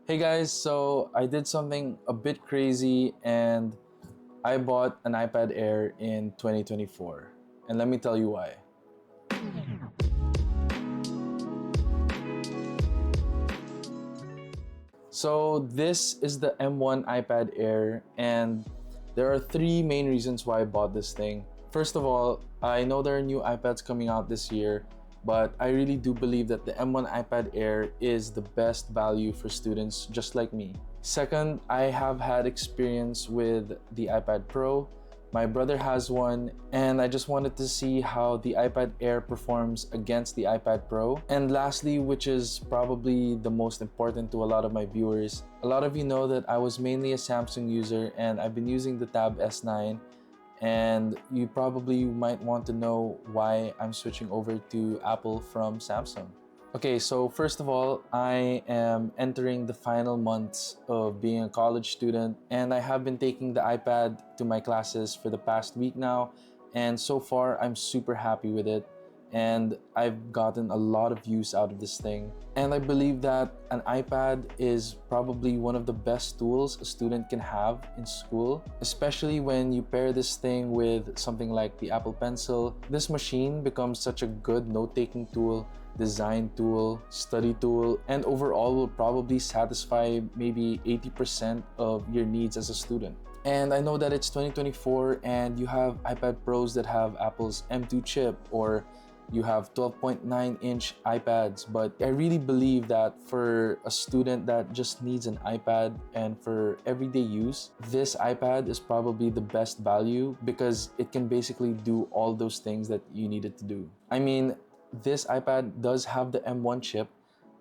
Hey guys, so I did something a bit crazy and I bought an iPad Air in 2024. And let me tell you why. So this is the M1 iPad Air and there are three main reasons why I bought this thing. First of all, I know there are new iPads coming out this year, but I really do believe that the M1 iPad Air is the best value for students just like me. Second, I have had experience with the iPad Pro. My brother has one, and I just wanted to see how the iPad Air performs against the iPad Pro. And lastly, which is probably the most important to a lot of my viewers, a lot of you know that I was mainly a Samsung user and I've been using the Tab S9, and you probably might want to know why I'm switching over to Apple from Samsung. Okay, so first of all, I am entering the final months of being a college student, and I have been taking the iPad to my classes for the past week now, and so far I'm super happy with it, and I've gotten a lot of use out of this thing. And I believe that an iPad is probably one of the best tools a student can have in school, especially when you pair this thing with something like the Apple Pencil. This machine becomes such a good note-taking tool, design tool, study tool, and overall will probably satisfy maybe 80% of your needs as a student. And I know that it's 2024 and you have iPad Pros that have Apple's M2 chip, or you have 12.9-inch iPads, but I really believe that for a student that just needs an iPad and for everyday use, this iPad is probably the best value because it can basically do all those things that you need it to do. I mean, this iPad does have the M1 chip,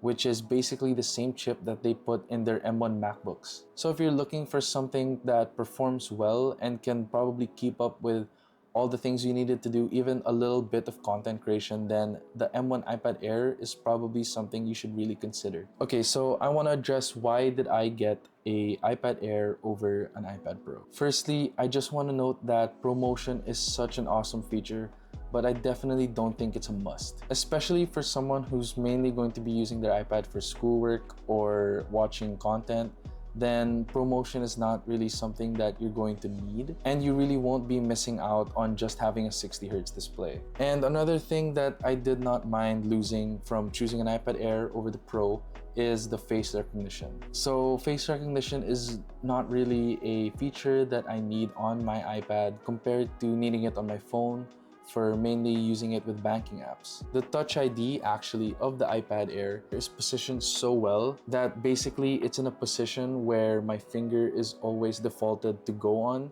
which is basically the same chip that they put in their M1 MacBooks. So if you're looking for something that performs well and can probably keep up with all the things you needed to do, even a little bit of content creation, then the M1 iPad Air is probably something you should really consider. Okay, so I want to address why did I get a iPad Air over an iPad Pro. Firstly, I just want to note that ProMotion is such an awesome feature, but I definitely don't think it's a must, especially for someone who's mainly going to be using their iPad for schoolwork or watching content. Then ProMotion is not really something that you're going to need, and you really won't be missing out on just having a 60Hz display. And another thing that I did not mind losing from choosing an iPad Air over the Pro is the face recognition. So face recognition is not really a feature that I need on my iPad compared to needing it on my phone for mainly using it with banking apps. The Touch ID actually of the iPad Air is positioned so well that basically it's in a position where my finger is always defaulted to go on,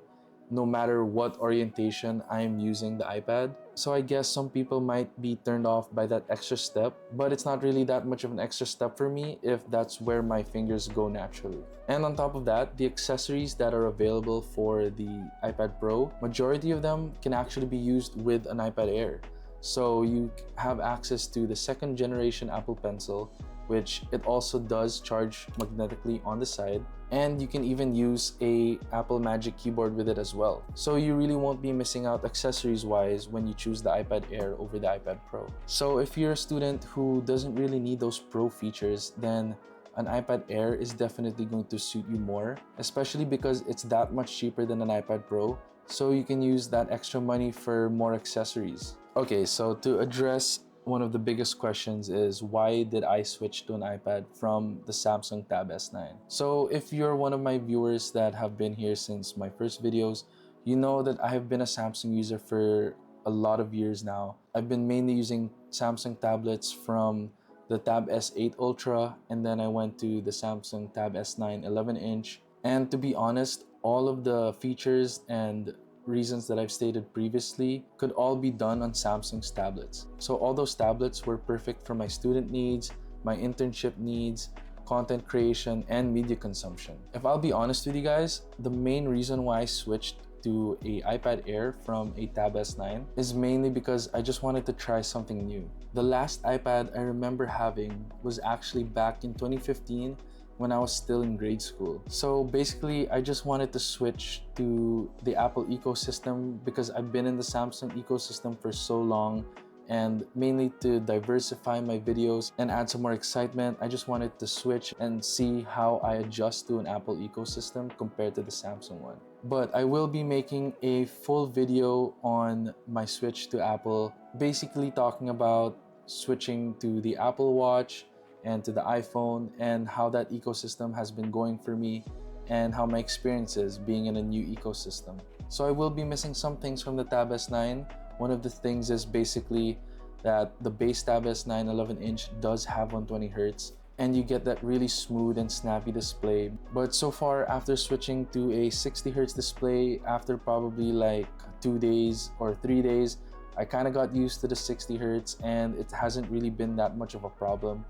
no matter what orientation I'm using the iPad. So I guess some people might be turned off by that extra step, but it's not really that much of an extra step for me if that's where my fingers go naturally. And on top of that, the accessories that are available for the iPad Pro, majority of them can actually be used with an iPad Air. So you have access to the second generation Apple Pencil, which it also does charge magnetically on the side, and you can even use a Apple Magic Keyboard with it as well. So you really won't be missing out accessories wise when you choose the iPad Air over the iPad Pro. So if you're a student who doesn't really need those Pro features, then an iPad Air is definitely going to suit you more, especially because it's that much cheaper than an iPad Pro, so you can use that extra money for more accessories. Okay, so to address one of the biggest questions is why did I switch to an iPad from the Samsung Tab S9? So if you're one of my viewers that have been here since my first videos, you know that I have been a Samsung user for a lot of years now. I've been mainly using Samsung tablets from the Tab S8 Ultra, and then I went to the Samsung Tab S9 11-inch. And to be honest, all of the features and reasons that I've stated previously could all be done on Samsung's tablets. So all those tablets were perfect for my student needs, my internship needs, content creation, and media consumption. If I'll be honest with you guys, the main reason why I switched to a iPad Air from a Tab S9 is mainly because I just wanted to try something new. The last iPad I remember having was actually back in 2015 when I was still in grade school. So basically, I just wanted to switch to the Apple ecosystem because I've been in the Samsung ecosystem for so long and mainly to diversify my videos and add some more excitement, I just wanted to switch and see how I adjust to an Apple ecosystem compared to the Samsung one. But I will be making a full video on my switch to Apple, basically talking about switching to the Apple Watch and to the iPhone and how that ecosystem has been going for me and how my experience is being in a new ecosystem. So I will be missing some things from the Tab S9. One of the things is basically that the base Tab S9 11-inch does have 120Hz and you get that really smooth and snappy display. But so far, after switching to a 60Hz display, after probably like 2 days or 3 days, I kind of got used to the 60Hz and it hasn't really been that much of a problem,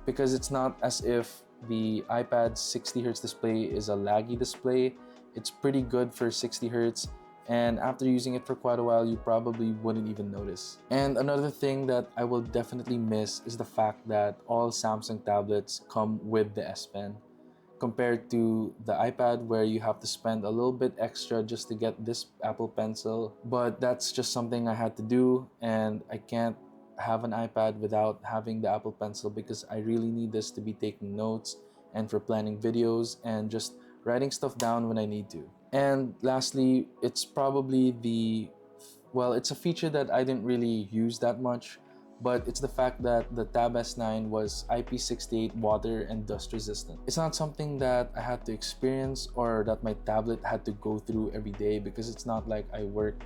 because it's not as if the iPad's 60Hz display is a laggy display. It's pretty good for 60Hz, and after using it for quite a while, you probably wouldn't even notice. And another thing that I will definitely miss is the fact that all Samsung tablets come with the S Pen, compared to the iPad where you have to spend a little bit extra just to get this Apple Pencil. But that's just something I had to do, and I can't have an iPad without having the Apple Pencil because I really need this to be taking notes and for planning videos and just writing stuff down when I need to. And lastly, it's probably it's a feature that I didn't really use that much, but it's the fact that the Tab S9 was IP68 water and dust resistant. It's not something that I had to experience or that my tablet had to go through every day, because it's not like I work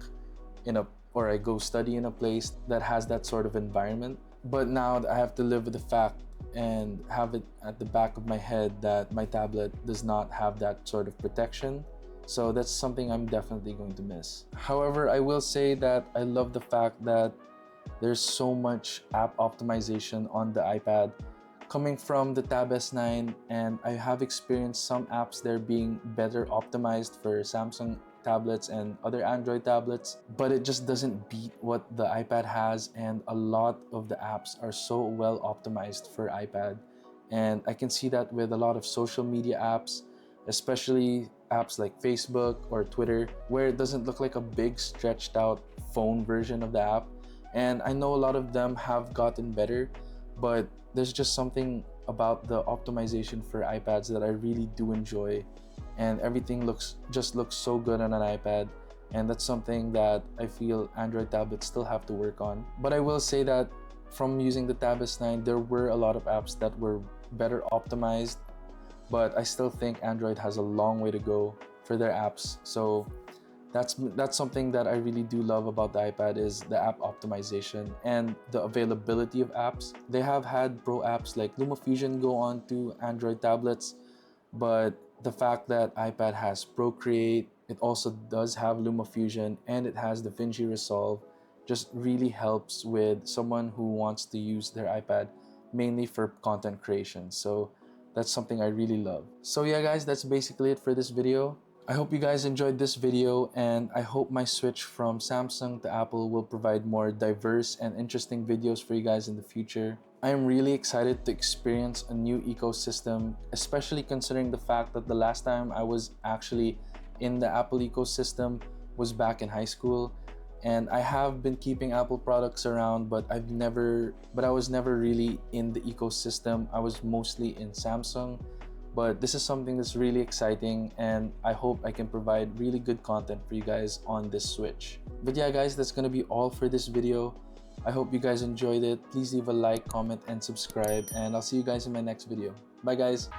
or I go study in a place that has that sort of environment. But now I have to live with the fact and have it at the back of my head that my tablet does not have that sort of protection. So that's something I'm definitely going to miss. However, I will say that I love the fact that there's so much app optimization on the iPad coming from the Tab S9, and I have experienced some apps there being better optimized for Samsung tablets and other Android tablets, but it just doesn't beat what the iPad has, and a lot of the apps are so well optimized for iPad. And I can see that with a lot of social media apps, especially apps like Facebook or Twitter, where it doesn't look like a big stretched out phone version of the app. And I know a lot of them have gotten better, but there's just something about the optimization for iPads that I really do enjoy, and everything looks so good on an iPad, and that's something that I feel Android tablets still have to work on. But I will say that from using the Tab S9, there were a lot of apps that were better optimized, but I still think Android has a long way to go for their apps. So that's something that I really do love about the iPad, is the app optimization and the availability of apps. They have had pro apps like LumaFusion go on to Android tablets, but the fact that iPad has Procreate, it also does have LumaFusion, and it has DaVinci Resolve, just really helps with someone who wants to use their iPad mainly for content creation. So that's something I really love. So yeah guys, that's basically it for this video. I hope you guys enjoyed this video, and I hope my switch from Samsung to Apple will provide more diverse and interesting videos for you guys in the future. I am really excited to experience a new ecosystem, especially considering the fact that the last time I was actually in the Apple ecosystem was back in high school. And I have been keeping Apple products around, but I was never really in the ecosystem. I was mostly in Samsung. But this is something that's really exciting, and I hope I can provide really good content for you guys on this switch. But yeah guys, that's gonna be all for this video. I hope you guys enjoyed it. Please leave a like, comment, and subscribe, and I'll see you guys in my next video. Bye guys!